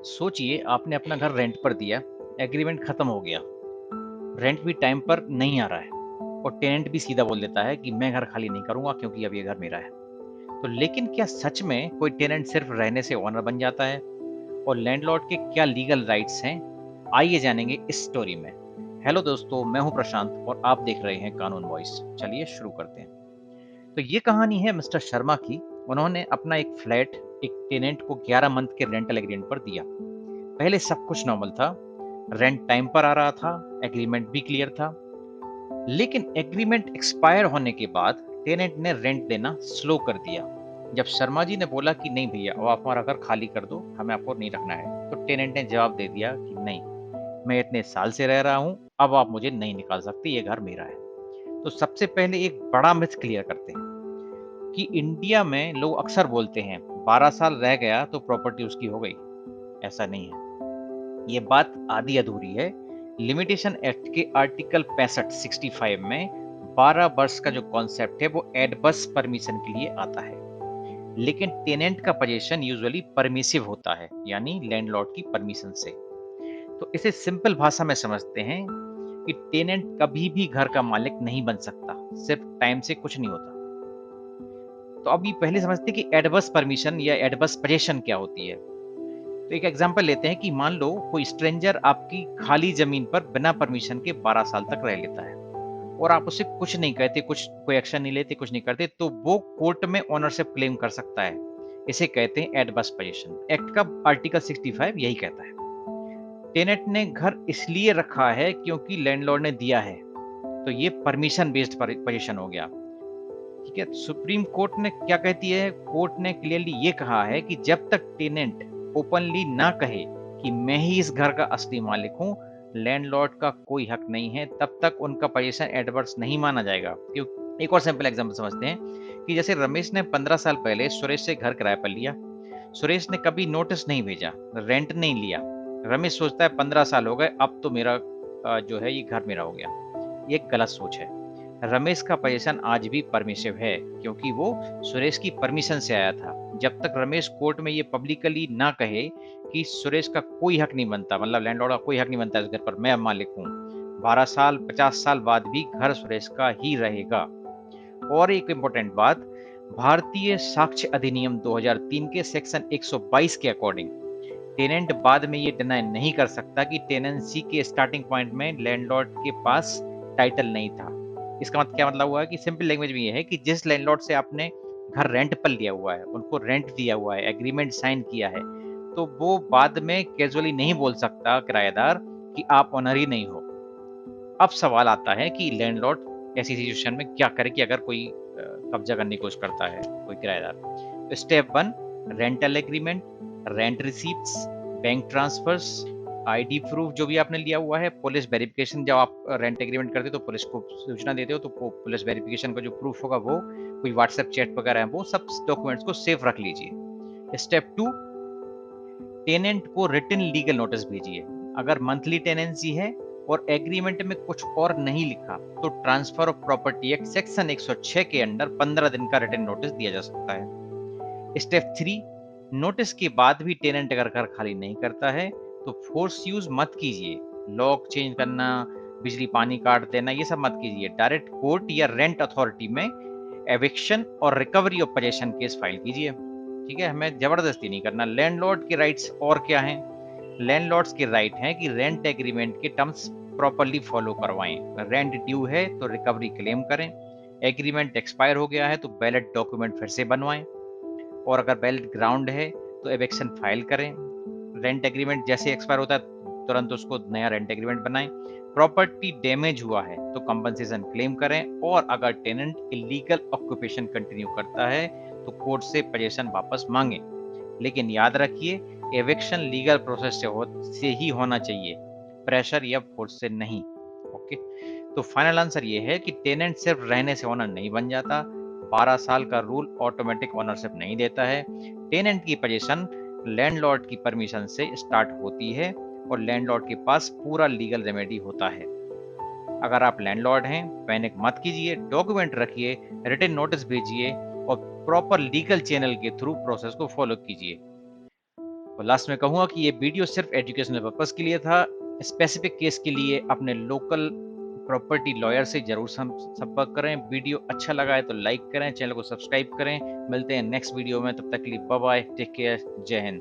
सोचिए आपने अपना घर रेंट पर दिया, एग्रीमेंट खत्म हो गया, रेंट भी टाइम पर नहीं आ रहा है और टेनेंट भी सीधा बोल देता है कि मैं घर खाली नहीं करूंगा क्योंकि अब ये घर मेरा है। तो लेकिन क्या सच में कोई टेनेंट सिर्फ रहने से ओनर बन जाता है और लैंडलॉर्ड के क्या लीगल राइट्स हैं? आइए जानेंगे इस स्टोरी में। हेलो दोस्तों, मैं हूं प्रशांत और आप देख रहे हैं कानून वॉइस। चलिए शुरू करते हैं। तो ये कहानी है मिस्टर शर्मा की। उन्होंने अपना एक फ्लैट एक टेनेंट को 11 मंथ के रेंटल एग्रीमेंट पर दिया। पहले सब कुछ नॉर्मल था, रेंट टाइम पर आ रहा था, एग्रीमेंट भी क्लियर था। लेकिन एग्रीमेंट एक्सपायर होने के बाद टेनेंट ने रेंट देना स्लो कर दिया। जब शर्मा जी ने बोला कि नहीं भैया, अब आप हमारा घर खाली कर दो, हमें आपको नहीं रखना है, तो टेनेंट ने जवाब दे दिया कि नहीं, मैं इतने साल से रह रहा हूँ, अब आप मुझे नहीं निकाल सकते, ये घर मेरा है। तो सबसे पहले एक बड़ा मिथ क्लियर करते हैं कि इंडिया में लोग अक्सर बोलते हैं 12 साल रह गया तो प्रॉपर्टी उसकी हो गई। ऐसा नहीं है, ये बात आधी अधूरी है। लिमिटेशन एक्ट के आर्टिकल 65 में 12 वर्ष का जो कॉन्सेप्ट है वो एडवर्स परमिशन के लिए आता है। लेकिन टेनेंट का पोजीशन यूजुअली परमिसिव होता है, यानी लैंडलॉर्ड की परमिशन से। तो इसे सिंपल भाषा में समझते हैं कि टेनेंट कभी भी घर का मालिक नहीं बन सकता, सिर्फ टाइम से कुछ नहीं होता। तो अभी पहले समझते हैं कि एडवर्स परमिशन या एडवर्स पोजीशन क्या होती है। तो एक एग्जांपल लेते हैं कि मान लो कोई स्ट्रेंजर आपकी खाली जमीन पर बिना परमिशन के 12 साल तक रह लेता है और आप उससे कुछ नहीं कहते, कुछ कोई एक्शन नहीं लेते, कुछ नहीं करते, तो वो कोर्ट में ओनरशिप क्लेम कर सकता है। इसे कहते हैं एडवर्स पोजीशन। एक्ट का आर्टिकल 65 यही कहता है। टेनेंट ने घर इसलिए रखा है क्योंकि लैंडलॉर्ड ने दिया है, तो ये परमिशन बेस्ड पोजीशन हो गया। ठीक है, सुप्रीम कोर्ट ने क्या कहती है? कोर्ट ने क्लियरली ये कहा है कि जब तक टेनेंट ओपनली ना कहे कि मैं ही इस घर का असली मालिक हूं, लैंडलॉर्ड का कोई हक नहीं है, तब तक उनका पोजीशन एडवर्स नहीं माना जाएगा। क्यों? एक और सिंपल एग्जांपल समझते हैं कि जैसे रमेश ने 15 साल पहले सुरेश से घर किराए पर लिया। सुरेश ने कभी नोटिस नहीं भेजा, रेंट नहीं लिया। रमेश सोचता है 15 साल हो गए, अब तो मेरा जो है ये घर मेरा हो गया। ये एक गलत सोच है। रमेश का पोजीशन आज भी परमिसिव है क्योंकि वो सुरेश की परमिशन से आया था। जब तक रमेश कोर्ट में ये पब्लिकली ना कहे कि सुरेश का कोई हक नहीं बनता, मतलब लैंडलॉर्ड का कोई हक नहीं बनता इस घर पर, मैं अब मालिक हूँ, 12 साल 50 साल बाद भी घर सुरेश का ही रहेगा। और एक इम्पोर्टेंट बात, भारतीय साक्ष्य अधिनियम 2003 के सेक्शन 122 के अकॉर्डिंग टेनेंट बाद में ये डिनाई नहीं कर सकता कि टेनेंसी के स्टार्टिंग पॉइंट में लैंडलॉर्ड के पास टाइटल नहीं था। इसका मतलब क्या मतलब हुआ है कि सिंपल लैंग्वेज में ये है कि जिस लैंडलॉर्ड से आपने घर रेंट पर लिया हुआ है, उनको रेंट दिया हुआ है, एग्रीमेंट साइन किया है, तो वो बाद में कैजुअली नहीं बोल सकता किराएदार कि आप ओनर ही नहीं हो। अब सवाल आता है कि लैंडलॉर्ड ऐसी सिचुएशन में क्या करे कि अगर कोई कब्जा करने की कोशिश करता है कोई किराएदार। तो step 1, rental agreement, rent receipts, bank transfers, ID proof जो भी आपने लिया हुआ है, पुलिस वेरिफिकेशन। जब आप रेंट एग्रीमेंट करते हो तो पुलिस को सूचना देते हो, तो पुलिस वेरिफिकेशन का जो प्रूफ होगा वो कोई व्हाट्सएप चैट वगैरह है, वो सब डॉक्यूमेंट्स को सेफ रख लीजिए। स्टेप 2, टेनेंट को रिटन लीगल नोटिस भेजिए। अगर मंथली टेनेंसी है और एग्रीमेंट में कुछ और नहीं लिखा तो transfer of property act section 106 के अंडर 15 दिन का रिटन नोटिस दिया जा सकता है। स्टेप 3, नोटिस के बाद भी टेनेंट अगर घर खाली नहीं करता है तो फोर्स यूज मत कीजिए। लॉक चेंज करना, बिजली पानी काट देना, ये सब मत कीजिए। डायरेक्ट कोर्ट या रेंट अथॉरिटी में एविक्शन और recovery of possession case file कीजिए। ठीक है, हमें जबरदस्ती नहीं करना। लैंडलॉर्ड के राइट्स और क्या हैं? लैंडलॉर्ड्स के राइट हैं कि रेंट एग्रीमेंट के टर्म्स प्रॉपर्ली फॉलो करवाएं। रेंट ड्यू है तो रिकवरी क्लेम करें। एग्रीमेंट एक्सपायर हो गया है तो बैलेट डॉक्यूमेंट फिर से बनवाएं, और अगर बैलेट ग्राउंड है तो एविक्शन फाइल करें। रेंट एग्रीमेंट जैसे एक्सपायर होता है तुरंत उसको नया रेंट एग्रीमेंट बनाएं। प्रॉपर्टी डैमेज हुआ है तो कंपनसेशन क्लेम करें, और अगर टेनेंट इलीगल ऑक्यूपेशन कंटिन्यू करता है तो कोर्ट से पोजीशन वापस मांगे। लेकिन याद रखिए, एविक्शन लीगल प्रोसेस से ही होना चाहिए, प्रेशर या फोर्स से नहीं। ओके, तो फाइनल आंसर ये है कि टेनेंट सिर्फ रहने से ओनर नहीं बन जाता। 12 साल का रूल ऑटोमेटिक ओनरशिप नहीं देता है। टेनेंट की पोजीशन लैंडलॉर्ड की परमिशन से स्टार्ट होती है और लैंडलॉर्ड के पास पूरा लीगल रेमेडी होता है। अगर आप लैंडलॉर्ड हैं, पैनिक मत कीजिए, डॉक्यूमेंट रखिए, रिटन नोटिस भेजिए और प्रॉपर लीगल चैनल के थ्रू प्रोसेस को फॉलो कीजिए। तो लास्ट में कहूँगा कि ये वीडियो सिर्फ एजुकेशनल पर्पज़ के लिए था। स्पेसिफिक केस के लिए अपने लोकल प्रॉपर्टी लॉयर से ज़रूर संपर्क करें। वीडियो अच्छा लगा है तो लाइक करें, चैनल को सब्सक्राइब करें। मिलते हैं नेक्स्ट वीडियो में, तब तक के लिए बाय बाय, टेक केयर, जय हिंद।